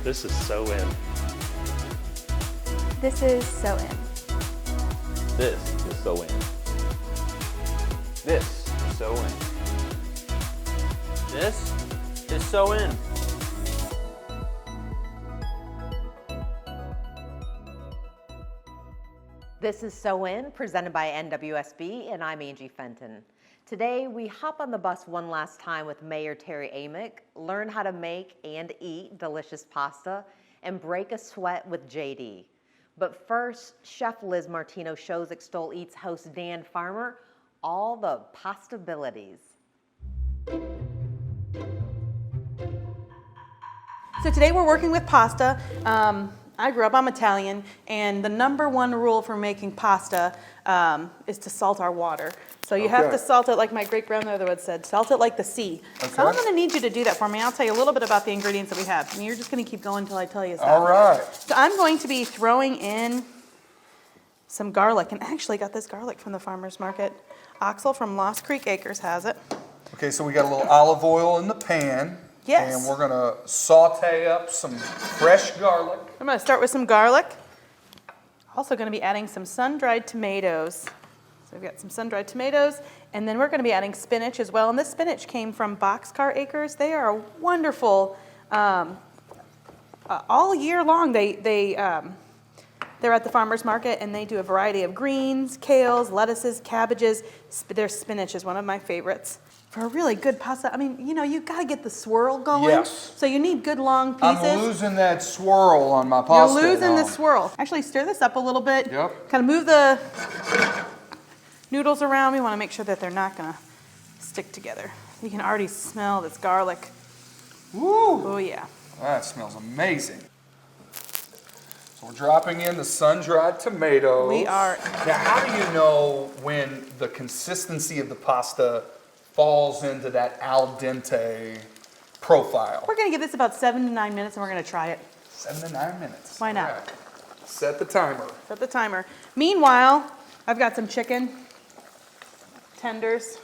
This is SoIN. This is SoIN. This is SoIN. This is SoIN. This is SoIN. This is SoIN, presented by NWSB, and I'm Angie Fenton. Today, we hop on the bus one last time with Mayor Terry Amick, learn how to make and eat delicious pasta, and break a sweat with JD. But first, Chef Liz Martino shows Extol Eats host Dan Farmer all the possibilities. So today we're working with pasta. I grew up, I'm Italian, and the #1 rule for making pasta is to salt our water. So you have to salt it like my great-grandmother would said, salt it like the sea. Okay. So I'm gonna need you to do that for me. I'll tell you a little bit about the ingredients that we have. And you're just gonna keep going until I tell you stuff. All right. So I'm going to be throwing in some garlic, and I actually got this garlic from the farmer's market. Axel from Lost Creek Acres has it. Okay, so we got a little olive oil in the pan. Yes. And we're gonna saute up some fresh garlic. I'm gonna start with some garlic. Also gonna be adding some sun-dried tomatoes. So we've got some sun-dried tomatoes, and then we're going to be adding spinach as well. And this spinach came from Boxcar Acres. They are wonderful. All year long, they're at the farmer's market, and they do a variety of greens, kales, lettuces, cabbages. Their spinach is one of my favorites. For a really good pasta, I mean, you know, you've got to get the swirl going. Yes. So you need good long pieces. I'm losing that swirl on my pasta. You're losing now. the swirl. Actually, stir this up a little bit. Yep. Kind of move the noodles around. We want to make sure that they're not going to stick together. You can already smell this garlic. Woo! Oh, yeah. That smells amazing. So we're dropping in the sun-dried tomatoes. We are. Now, how do you know when the consistency of the pasta falls into that al dente profile? We're going to give this about 7 to 9 minutes, and we're going to try it. 7 to 9 minutes. Why not? All right. Set the timer. Set the timer. Meanwhile, I've got some chicken tenders.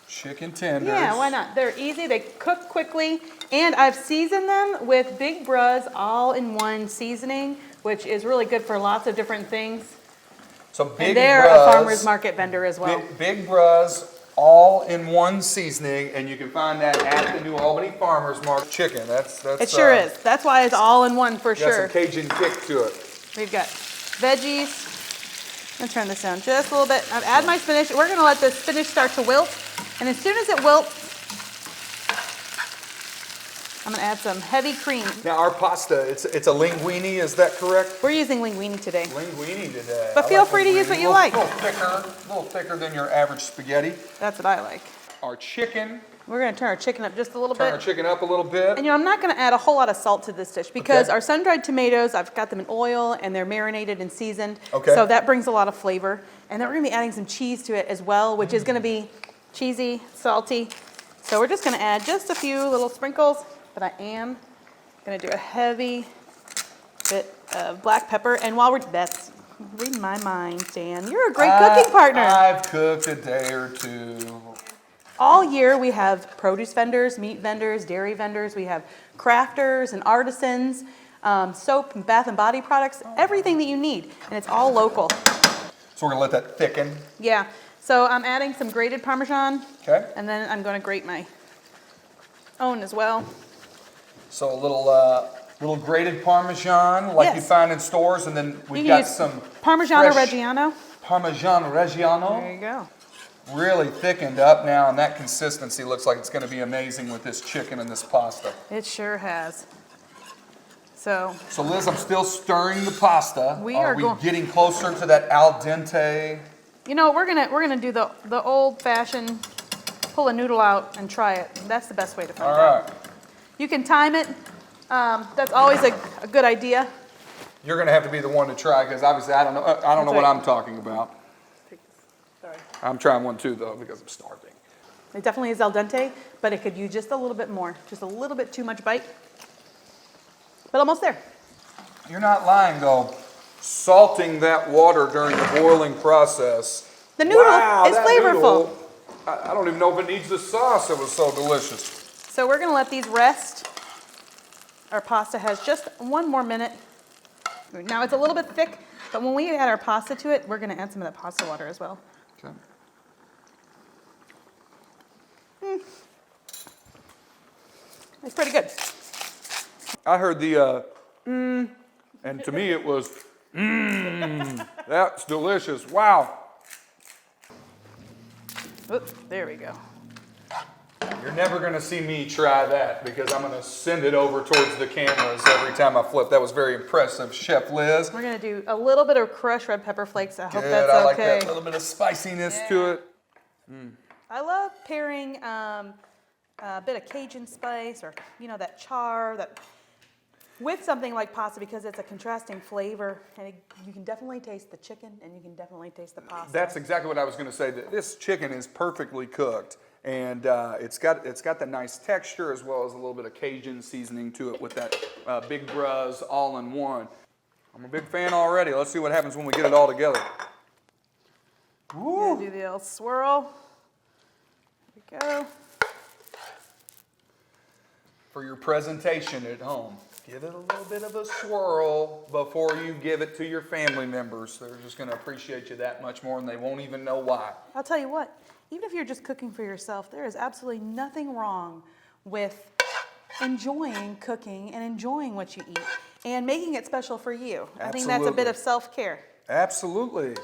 Chicken tenders. Yeah, why not? They're easy, they cook quickly, and I've seasoned them with Big Bruz all-in-one seasoning, which is really good for lots of different things. So Big And they're Bruz, a farmer's market vendor as well. Big Bruz all-in-one seasoning, and you can find that at the New Albany Farmers Market. Chicken, that's It sure is. That's why it's all-in-one for got sure. some Cajun kick to it. We've got veggies. I'm going to turn this down just a little bit. I've added my spinach. We're going to let the spinach start to wilt. And as soon as it wilts, I'm going to add some heavy cream. Now our pasta, it's a linguine, is that correct? We're using linguine today. Linguine today. But feel free to use what you like. A little thicker than your average spaghetti. That's what I like. Our chicken. We're going to turn our chicken up just a little Turn bit. our chicken up a little bit. And you know, I'm not going to add a whole lot of salt to this dish because Okay. our sun-dried tomatoes, I've got them in oil and they're marinated and seasoned. Okay. So that brings a lot of flavor. And then we're going to be adding some cheese to it as well, which is going to be cheesy, salty. So we're just going to add just a few little sprinkles, but I am going to do a heavy bit of black pepper. And while that's reading my mind, Dan, you're a great cooking partner. I've cooked a day or two. All year we have produce vendors, meat vendors, dairy vendors. We have crafters and artisans, soap and bath and body products, everything that you need. And it's all local. So we're gonna let that thicken. Yeah. So I'm adding some grated Parmesan. Okay. And then I'm going to grate my own as well. So a little grated Parmesan like you Yes. find in stores, and then we've You can got use some Parmigiano fresh Reggiano. Parmesan Reggiano. There you go. Really thickened up now, and that consistency looks like it's going to be amazing with this chicken and this pasta. It sure has. So Liz, I'm still stirring the pasta. We are are we going- getting closer to that al dente? you know, we're gonna do the old-fashioned pull a noodle out and try it. That's the best way to find All out. right. You can time it. That's always a good idea. You're going to have to be the one to try because obviously I don't know what right. I'm talking about. Sorry. I'm trying one too though because I'm starving. It definitely is al dente, but it could use just a little bit more, just a little bit too much bite. But almost there. You're not lying though. Salting that water during the boiling process. The noodle is that flavorful. noodle, I don't even know if it needs the sauce. It was so delicious. So we're gonna let these rest our pasta has just one more minute. Now it's a little bit thick, but when we add our pasta to it, we're gonna add some of that pasta water as well. Okay. It's pretty good. I heard the and to me it was that's delicious. Wow. Oops, there we go. You're never gonna see me try that because I'm gonna send it over towards the cameras every time I flip. That was very impressive, Chef Liz. We're gonna do a little bit of crushed red pepper flakes. I hope Good, that's I like okay. that little bit of spiciness to it. I love pairing a bit of Cajun spice or, you know, that char that with something like pasta because it's a contrasting flavor and you can definitely taste the chicken and you can definitely taste the pasta. That's exactly what I was gonna say. That this chicken is perfectly cooked and it's got the nice texture as well as a little bit of Cajun seasoning to it with that big bruz all in one. I'm a big fan already. Let's see what happens when we get it all together. Woo. Do the old swirl. There we go. For your presentation at home, give it a little bit of a swirl before you give it to your family members. They're just going to appreciate you that much more and they won't even know why. I'll tell you what, even if you're just cooking for yourself, there is absolutely nothing wrong with enjoying cooking and enjoying what you eat and making it special for you. I think that's a bit of self-care. Absolutely.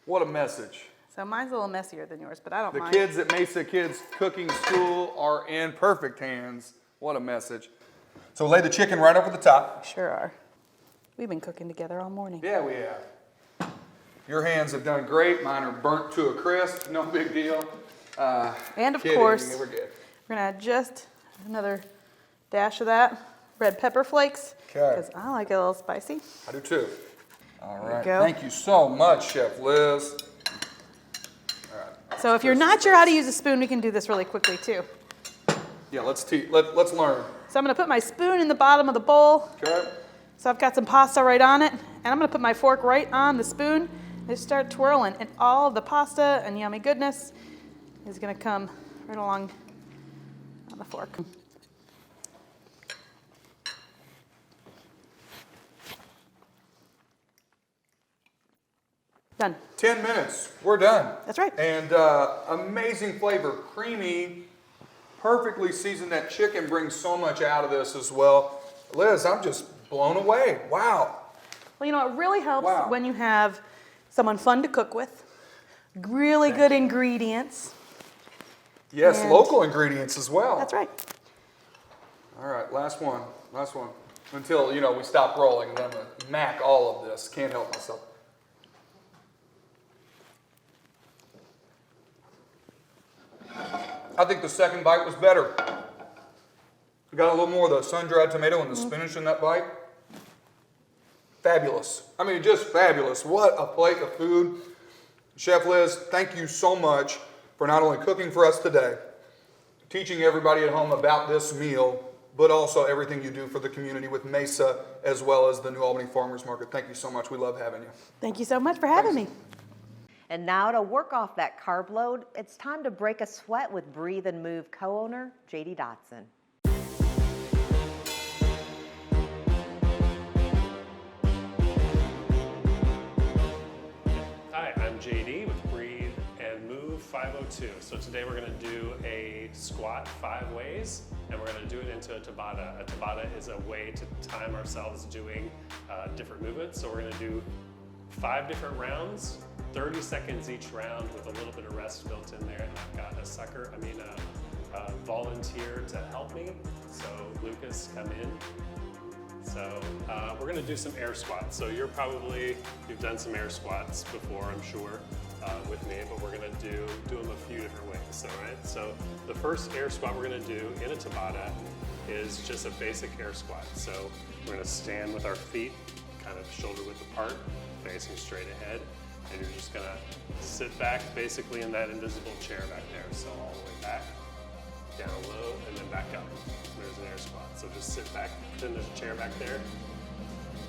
What a message. So mine's a little messier than yours, but I don't The mind. kids at Mesa Kids Cooking School are in perfect hands. What a message. So lay the chicken right over the top. Sure are. We've been cooking together all morning. Yeah, we have. Your hands have done great. Mine are burnt to a crisp. No big deal. And of Kidding, course, we're good. we're gonna add just another dash of that red pepper flakes Okay. because I like it a little spicy. I do too. All right. go. Thank you so much, Chef Liz. So if you're not sure how to use a spoon, we can do this really quickly too. Yeah, let's learn. So I'm gonna put my spoon in the bottom of the bowl. Okay. So I've got some pasta right on it, and I'm gonna put my fork right on the spoon and just start twirling, and all of the pasta and yummy goodness is gonna come right along on the fork. Done. 10 minutes. We're done. That's right. And amazing flavor. Creamy, perfectly seasoned. That chicken brings so much out of this as well. Liz, I'm just blown away. Wow. Well, you know, it really helps Wow. when you have someone fun to cook with, really good ingredients. Yes, And- local ingredients as well. That's right. All right, last one. Last one. Until, you know, we stop rolling, and then I'm going to mac all of this. Can't help myself. I think the second bite was better. We got a little more of the sun-dried tomato and the spinach in that bite. Fabulous. I mean, just fabulous. What a plate of food. Chef Liz, thank you so much for not only cooking for us today, teaching everybody at home about this meal, but also everything you do for the community with Mesa as well as the New Albany Farmers Market. Thank you so much. We love having you. Thank you so much for having me. And now to work off that carb load, it's time to break a sweat with Breathe and Move co-owner JD Dotson. Hi, I'm JD with Breathe and Move 502. So today we're going to do a squat 5 ways, and we're going to do it into a Tabata. A Tabata is a way to time ourselves doing different movements. So we're going to do 5 different rounds, 30 seconds each round with a little bit of rest built in there. And I've got a volunteer to help me. So Lucas, come in. So we're gonna do some air squats. So you've done some air squats before, I'm sure, with me, but we're gonna do them a few different ways, all right? So the first air squat we're gonna do in a Tabata is just a basic air squat. So we're gonna stand with our feet kind of shoulder width apart, facing straight ahead, and you're just gonna sit back basically in that invisible chair back there. So all the way back, down low, and then back up. There's an air squat. So just sit back, then there's a chair back there,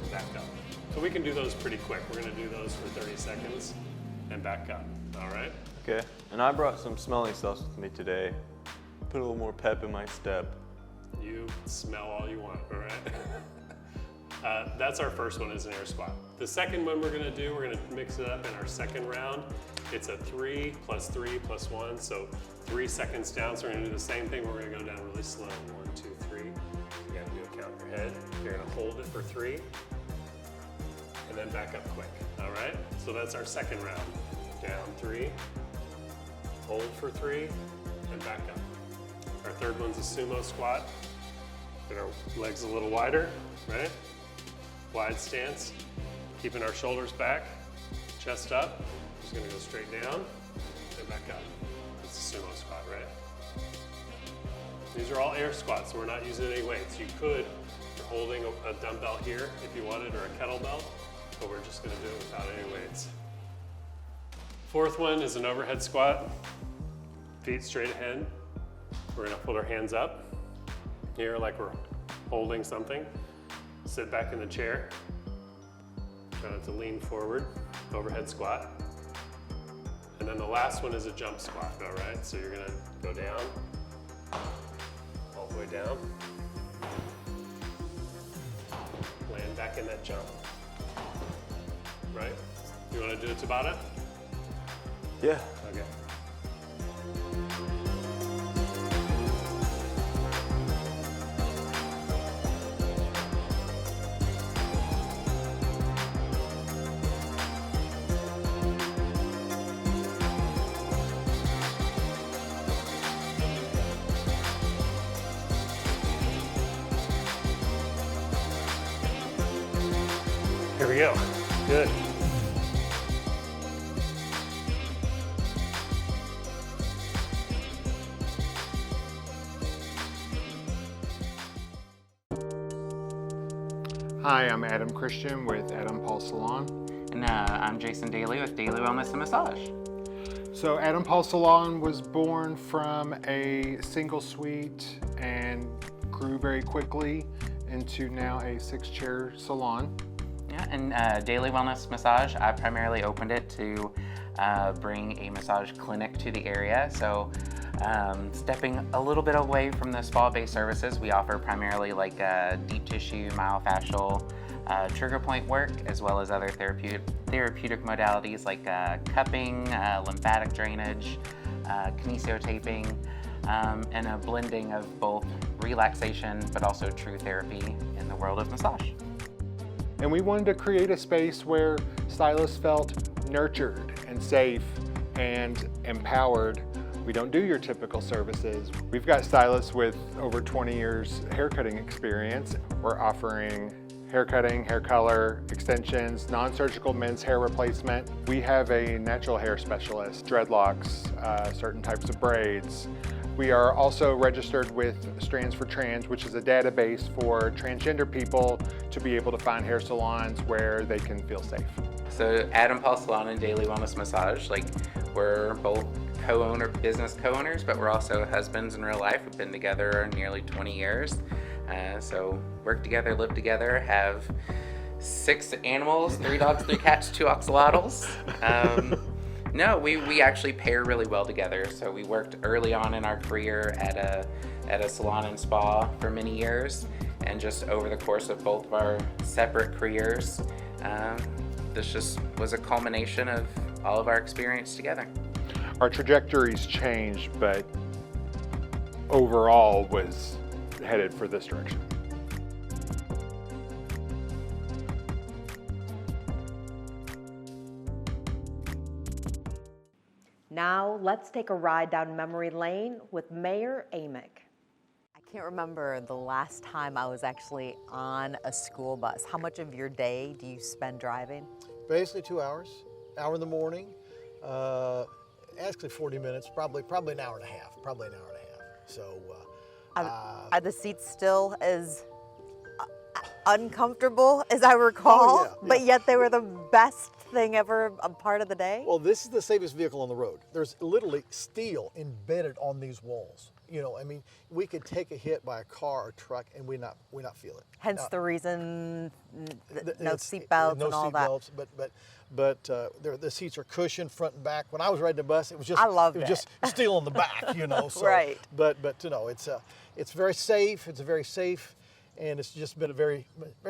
and back up. So we can do those pretty quick. We're gonna do those for 30 seconds and back up, all right? Okay, and I brought some smelling salts with me today. Put a little more pep in my step. You smell all you want, all right? That's our first one, is an air squat. The second one we're gonna do, we're gonna mix it up in our second round. It's a 3 + 3 + 1, so 3 seconds down. So we're gonna do the same thing, we're gonna go down really slow. 1, 2, 3. You gotta do a count in your head. You're gonna hold it for 3, and then back up quick, all right? So that's our second round. Down 3, hold for 3, and back up. Our third one's a sumo squat. Get our legs a little wider, right? Wide stance, keeping our shoulders back, chest up. Just gonna go straight down and back up. It's a sumo squat, right? These are all air squats, so we're not using any weights. You could, you're holding a dumbbell here if you wanted, or a kettlebell, but we're just gonna do it without any weights. Fourth one is an overhead squat. Feet straight ahead. We're gonna put our hands up here like we're holding something. Sit back in the chair. Try not to lean forward. Overhead squat. And then the last one is a jump squat, all right? So you're gonna go down, all the way down. Land back in that jump, right? You wanna do a Tabata? Yeah. Okay. Here we go. Good. Hi, I'm Adam Christian with Adam Paul Salon. And I'm Jason Daly with Daily Wellness and Massage. So Adam Paul Salon was born from a single suite and grew very quickly into now a 6-chair salon. Yeah, and Daily Wellness Massage, I primarily opened it to bring a massage clinic to the area. So stepping a little bit away from the spa-based services, we offer primarily like deep tissue, myofascial, trigger point work, as well as other therapeutic modalities like cupping, lymphatic drainage, kinesiotaping, and a blending of both relaxation but also true therapy in the world of massage. And we wanted to create a space where stylists felt nurtured and safe and empowered. We don't do your typical services. We've got stylists with over 20 years haircutting experience. We're offering haircutting, hair color, extensions, non-surgical men's hair replacement. We have a natural hair specialist, dreadlocks, certain types of braids. We are also registered with Strands for Trans, which is a database for transgender people to be able to find hair salons where they can feel safe. So Adam Paul Salon and Daily Wellness Massage, like we're both business co-owners, but we're also husbands in real life. We've been together nearly 20 years. So work together, live together, have 6 animals, 3 dogs, 3 cats, 2 axolotls. No, we actually pair really well together. So we worked early on in our career at a salon and spa for many years, and just over the course of both of our separate careers, this just was a culmination of all of our experience together. Our trajectories changed, but overall was headed for this direction. Now let's take a ride down memory lane with Mayor Amick. I can't remember the last time I was actually on a school bus. How much of your day do you spend driving? Basically 2 hours, hour in the morning, actually 40 minutes, probably an hour and a half, So, Are the seats still as uncomfortable as I recall? Oh, yeah. But yet they were the best thing ever, a part of the day? well, this is the safest vehicle on the road. There's literally steel embedded on these walls. You know, I mean, we could take a hit by a car or truck and we not feel it. Hence the reason no It's- seatbelts no and all seat that. belts, but the seats are cushioned front and back. When I was riding the bus, it was just I loved it was it. just steel on the back, you know. So, Right. But you know, it's very safe. It's very safe, and it's just been a very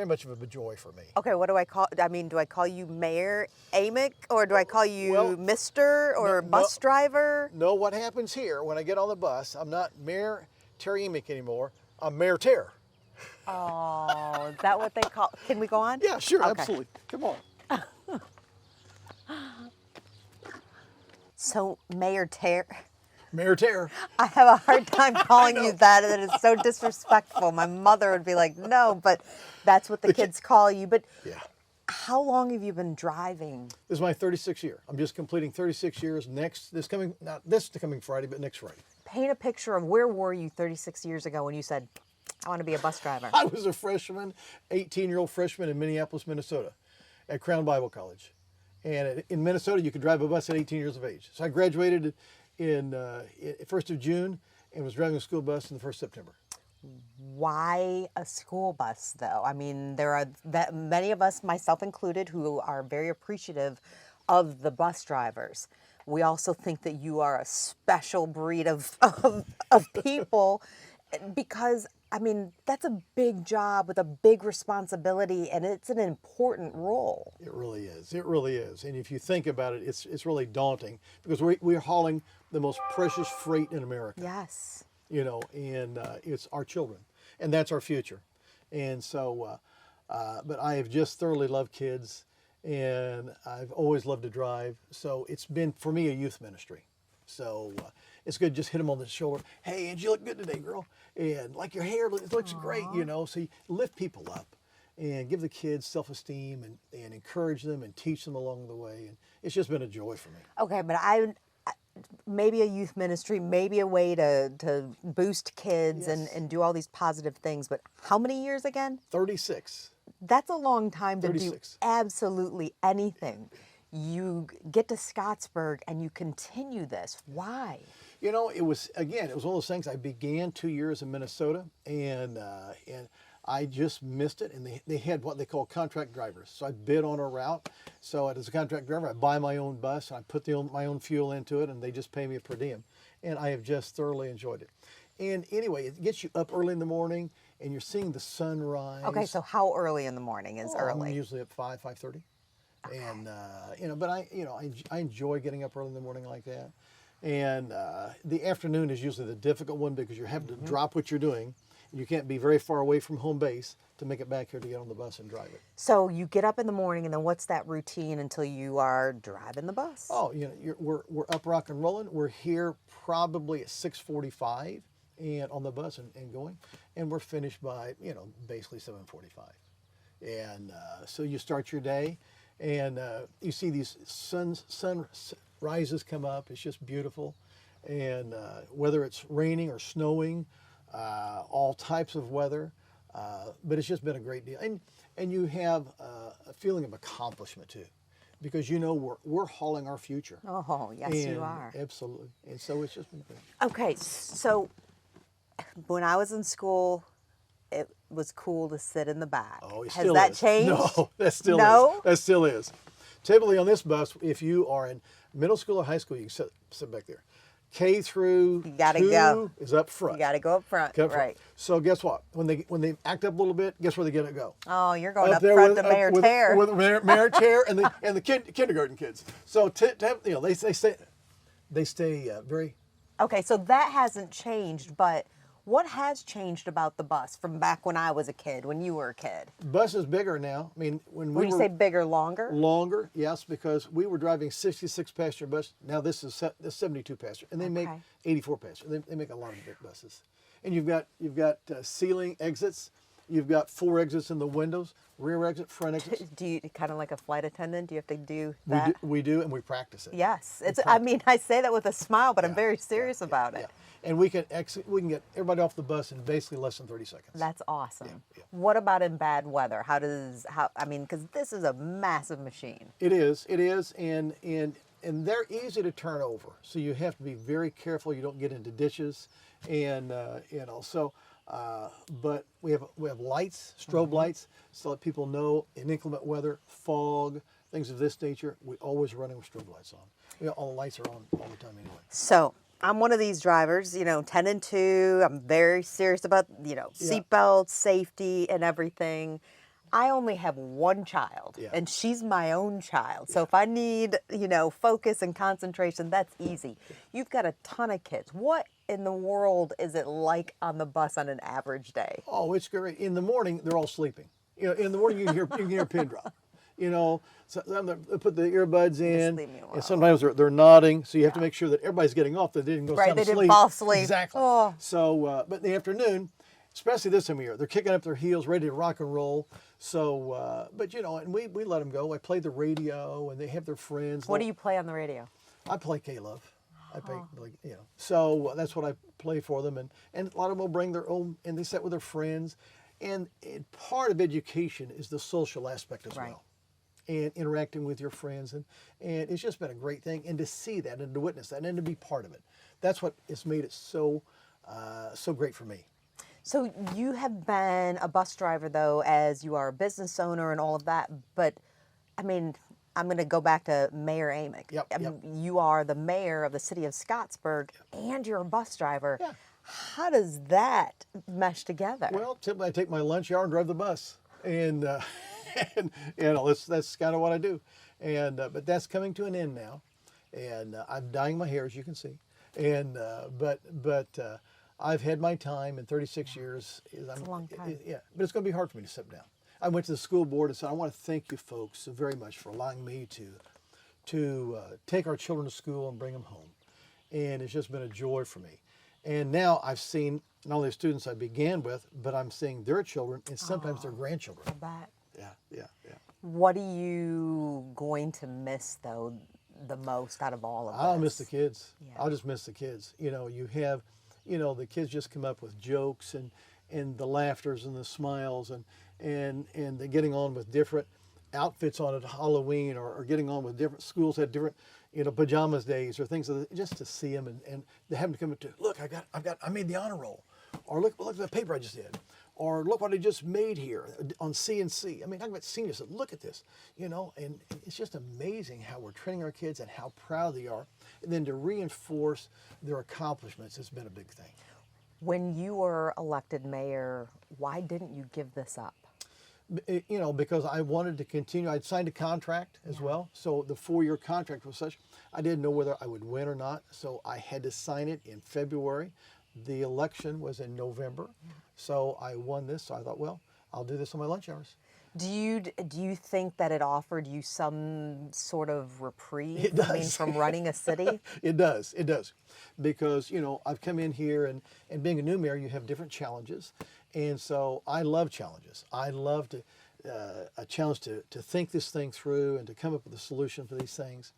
much of a joy for me. Okay, what do I call? I mean, do I call you Mayor Amick, or do I call you Well, Mr. or bus driver? No, what happens here when I get on the bus? I'm not Mayor Terry Amick anymore. I'm Mayor Terror. Oh, is that what they call? Can we go on? Yeah, sure, Okay. absolutely. Come on. So, Mayor Terry. Mayor Terror. I have a hard time calling you that. That is so disrespectful. My mother would be like, no, but that's what the kids call you. But Yeah. how long have you been driving? This is my 36th year. I'm just completing 36 years this coming Friday, but next Friday. Paint a picture of where were you 36 years ago when you said, I want to be a bus driver. I was a freshman, 18-year-old freshman in Minneapolis, Minnesota, at Crown Bible College. And in Minnesota, you could drive a bus at 18 years of age. So I graduated in 1st of June and was driving a school bus in the 1st of September. Why a school bus, though? I mean, there are that many of us, myself included, who are very appreciative of the bus drivers. We also think that you are a special breed of people because, I mean, that's a big job with a big responsibility, and it's an important role. It really is. It really is. And if you think about it, it's really daunting because we're hauling the most precious freight in America. Yes. You know, and it's our children, and that's our future. And so, but I have just thoroughly loved kids, and I've always loved to drive. So it's been, for me, a youth ministry. So it's good to just hit them on the shoulder. Hey, Angie, you look good today, girl. And like your hair, it looks great, you know. So you lift people up and give the kids self-esteem and encourage them and teach them along the way. And it's just been a joy for me. Okay, but maybe a youth ministry, maybe a way to boost kids and do all these positive things. But how many years again? 36. That's a long time to 36. do absolutely anything. You get to Scottsburg and you continue this. Why? You know, it was one of those things. I began 2 years in Minnesota, and I just missed it. And they had what they call contract drivers. So I bid on a route. So as a contract driver, I buy my own bus, and I put my own fuel into it, and they just pay me a per diem. And I have just thoroughly enjoyed it. And anyway, it gets you up early in the morning, and you're seeing the sunrise. Okay, so how early in the morning is early? I'm usually up 5:30. Okay. And you know, but I enjoy getting up early in the morning like that. And the afternoon is usually the difficult one because you have to drop what you're doing. You can't be very far away from home base to make it back here to get on the bus and drive it. So you get up in the morning, and then what's that routine until you are driving the bus? Oh, you know, we're up rock and rolling. We're here probably at 6:45 and on the bus and going, and we're finished by basically 7:45. And so you start your day, and you see these sunrises come up. It's just beautiful, and whether it's raining or snowing, all types of weather, but it's just been a great deal. And you have a feeling of accomplishment too, because we're hauling our future. Oh, yes, you are. Absolutely. And so it's just been great. Okay, so when I was in school, it was cool to sit in the back. Oh, it Has still that is. changed? No, that still No? is. That still is. Typically on this bus, if you are in middle school or high school, you can sit back there. K through You gotta 2 go. is up front. You got to go up front, Up front. right? So guess what? When they act up a little bit, guess where they get to go? Oh, you're going up there front with- to Mayor with, Terry. with Mayor Terry and the kindergarten kids. So they stay very. Okay, so that hasn't changed, but what has changed about the bus from back when I was a kid, when you were a kid? Bus is bigger now. I mean, when we When you say bigger, longer? longer, yes, because we were driving 66 passenger bus. Now this is 72 passenger, and they make Okay. 84 passenger. They make a lot of big buses, and you've got ceiling exits. You've got 4 exits in the windows, rear exit, front exit. Do you kind of like a flight attendant? Do you have to do We that? we do, and we practice it. Yes, it's. I mean, I say that with a smile, but I'm very Yeah, serious about yeah. it. And we can get everybody off the bus in basically less than 30 seconds. That's awesome. Yeah. What about in bad weather? I mean, because this is a massive machine. It is, and they're easy to turn over. So you have to be very careful you don't get into ditches and you know, so. But we have lights, strobe lights, so that people know in inclement weather, fog, things of this nature, we always running with strobe lights on. You know, all the lights are on all the time anyway. So I'm one of these drivers, 10 and 2. I'm very serious about, seatbelts, safety, and everything. I only have one child, and she's my own child. So if I need, focus and concentration, that's easy. You've got a ton of kids. What in the world is it like on the bus on an average day? Oh, it's great. In the morning, they're all sleeping. In the morning, you can hear a pin drop. So they put the earbuds in, leave me alone. and sometimes they're nodding. So you have to make sure that everybody's getting off, that they didn't go sound They asleep. didn't fall asleep. Exactly. Oh. So, but in the afternoon, especially this time of year, they're kicking up their heels, ready to rock and roll. So, but and we let them go. I play the radio, and they have their friends. What do you play on the radio? I play K-Love. I play, so that's what I play for them, and a lot of them will bring their own, and they sit with their friends, and part of education is the social aspect as well, and interacting with your friends, and it's just been a great thing, and to see that, and to witness that, and to be part of it, that's what has made it so great for me. So you have been a bus driver, though, as you are a business owner and all of that, but, I mean, I'm going to go back to Mayor Amick. Yep. You are the mayor of the city of Scottsburg, and you're a bus driver. Yeah. How does that mesh together? Well, typically I take my lunch hour and drive the bus, and that's kind of what I do, and but that's coming to an end now, and I'm dyeing my hair, as you can see, and but I've had my time in 36 years. It's a long time. But it's going to be hard for me to sit down. I went to the school board and said, I want to thank you folks so very much for allowing me to take our children to school and bring them home. And it's just been a joy for me. And now I've seen not only the students I began with, but I'm seeing their children and sometimes their grandchildren. I bet. Yeah. What are you going to miss, though, the most out of all of this? I'll miss the kids. Yeah. I'll just miss the kids. You have, the kids just come up with jokes and the laughters and the smiles and they're getting on with different outfits on at Halloween or getting on with different schools had different, pajamas days or things like that, just to see them and they have them come up to, look, I made the honor roll, or look at the paper I just did, or look what I just made here on CNC. I mean, talking about seniors, look at this, and it's just amazing how we're training our kids and how proud they are. And then to reinforce their accomplishments has been a big thing. When you were elected mayor, why didn't you give this up? Because I wanted to continue. I'd signed a contract as well. So the 4-year contract was such, I didn't know whether I would win or not. So I had to sign it in February. The election was in November. So I won this. So I thought, well, I'll do this on my lunch hours. Do you think that it offered you some sort of reprieve? It does. I mean, from running a city? It does. Because, I've come in here and being a new mayor, you have different challenges. And so I love challenges. I love a challenge to think this thing through and to come up with a solution for these things.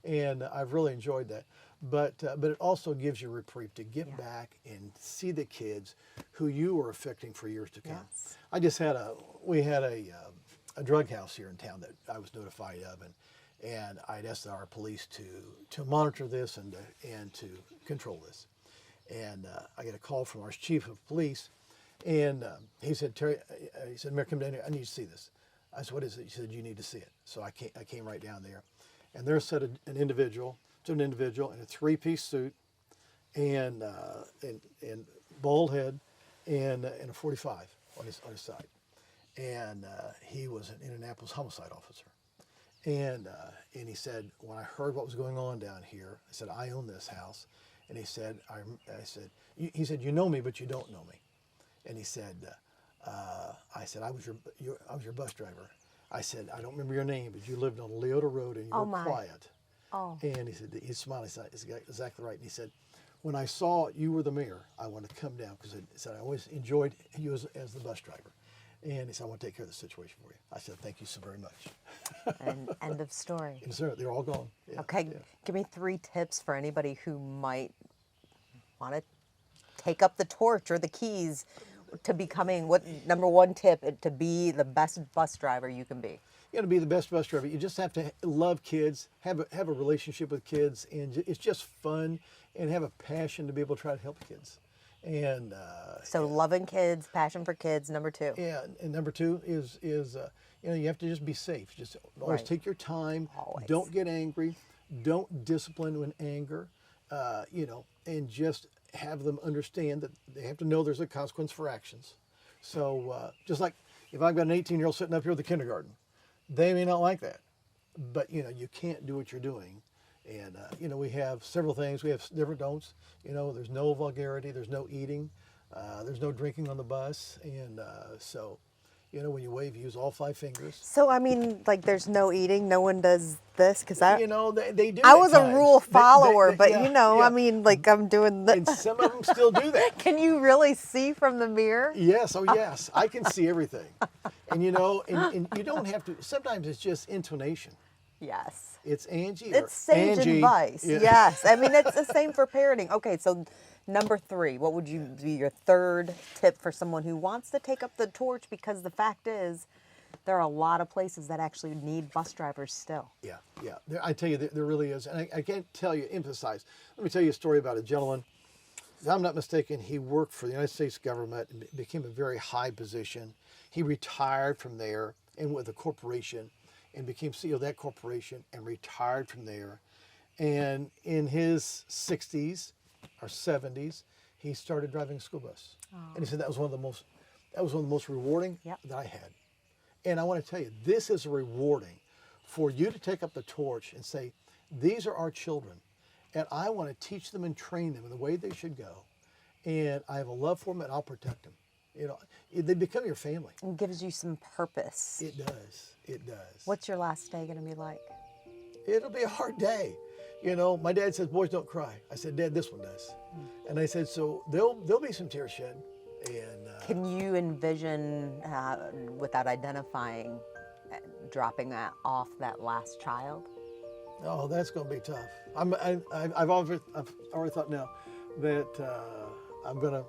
And I've really enjoyed that. But it also gives you a reprieve to get back and see the kids who you were affecting for years to come. Yes. I just had we had a drug house here in town that I was notified of, and I'd asked our police to monitor this and to control this. And I get a call from our chief of police, and he said, Terry, he said, Mayor, come down here. I need to see this. I said, what is it? He said, you need to see it. So I came right down there, and there sat an individual in a 3-piece suit, and bald head, and a 45 on his side, and he was an Indianapolis homicide officer, and he said, when I heard what was going on down here, I said, I own this house, and he said, he said, you know me, but you don't know me, and he said, I said, I was your bus driver. I said, I don't remember your name, but you lived on Leota Road and you were quiet. Oh. And he said, he smiled, he said, it's exactly right. And he said, when I saw you were the mayor, I wanted to come down because he said, I always enjoyed you as the bus driver. And he said, I want to take care of the situation for you. I said, thank you so very much. And end of story. And so they're all gone. Yeah, Okay, yeah. Give me 3 tips for anybody who might want to take up the torch or the keys to becoming, what number 1 tip, to be the best bus driver you can be? You got to be the best bus driver. You just have to love kids, have a relationship with kids, and it's just fun, and have a passion to be able to try to help kids. And So loving kids, passion for kids, number 2. yeah, and number 2 is you have to just be safe. Just always Right. take your time. Always. Don't get angry. Don't discipline in anger. And just have them understand that they have to know there's a consequence for actions. So just like if I've got an 18-year-old sitting up here at the kindergarten, they may not like that, but you can't do what you're doing. And we have several things. We have different don'ts. There's no vulgarity. There's no eating. There's no drinking on the bus. And so when you wave, you use all 5 fingers. So, I mean, like, there's no eating, no one does this, because I they do. I at was a times. rule follower, but yeah, I yeah. mean, like, I'm doing And this. some of them still do that. Can you really see from the mirror? Yes, oh yes, I can see everything. And and you don't have to, sometimes it's just intonation. Yes. It's Angie or It's sage Angie. advice. Yeah. Yes. I mean, it's the same for parenting. Okay, so number 3, what would you be your third tip for someone who wants to take up the torch? Because the fact is, there are a lot of places that actually need bus drivers still. Yeah. I tell you, there really is. And I can't tell you, emphasize. Let me tell you a story about a gentleman. If I'm not mistaken, he worked for the United States government and became a very high position. He retired from there and with a corporation and became CEO of that corporation and retired from there. And in his 60s or 70s, he started driving a school bus. And he said that was one of the most rewarding Yep. that I had. And I want to tell you, this is rewarding for you to take up the torch and say, these are our children, and I want to teach them and train them in the way they should go. And I have a love for them, and I'll protect them. They become your family. It gives you some purpose. It does. It does. What's your last day going to be like? It'll be a hard day. My dad says, boys don't cry. I said, Dad, this one does. And I said, so there'll be some tears shed. And Can you envision, without identifying, dropping that off that last child? oh, that's going to be tough. I've already thought now that I'm gonna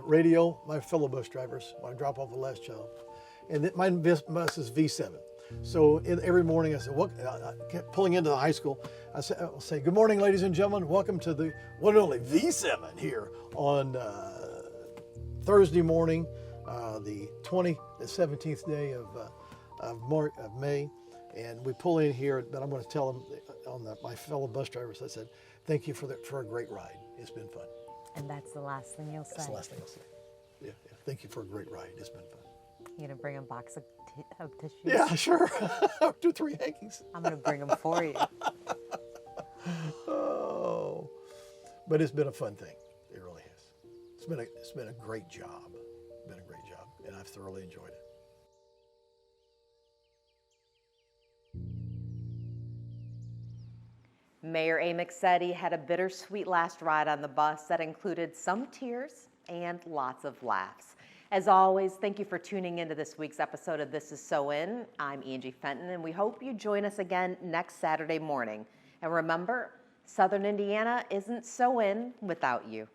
radio my fellow bus drivers when I drop off the last child, and that my bus is V7. So every morning I said, pulling into the high school, I'll say, good morning, ladies and gentlemen. Welcome to the one and only V7 here on Thursday morning, the 17th day of May. And we pull in here, but I'm going to tell them, my fellow bus drivers, I said, thank you for a great ride. It's been fun. And that's the last thing you'll say. That's the last thing I'll say. Yeah. Thank you for a great ride. It's been fun. You're going to bring a box of tissues? Yeah, sure. 2, 3 hankies. I'm going to bring them for you. Oh, but it's been a fun thing. It really has. It's been a great job. Been a great job, and I've thoroughly enjoyed it. Mayor Amick said he had a bittersweet last ride on the bus that included some tears and lots of laughs. As always, thank you for tuning into this week's episode of This Is SoIN. I'm Angie Fenton, and we hope you join us again next Saturday morning. And remember, Southern Indiana isn't SoIN without you.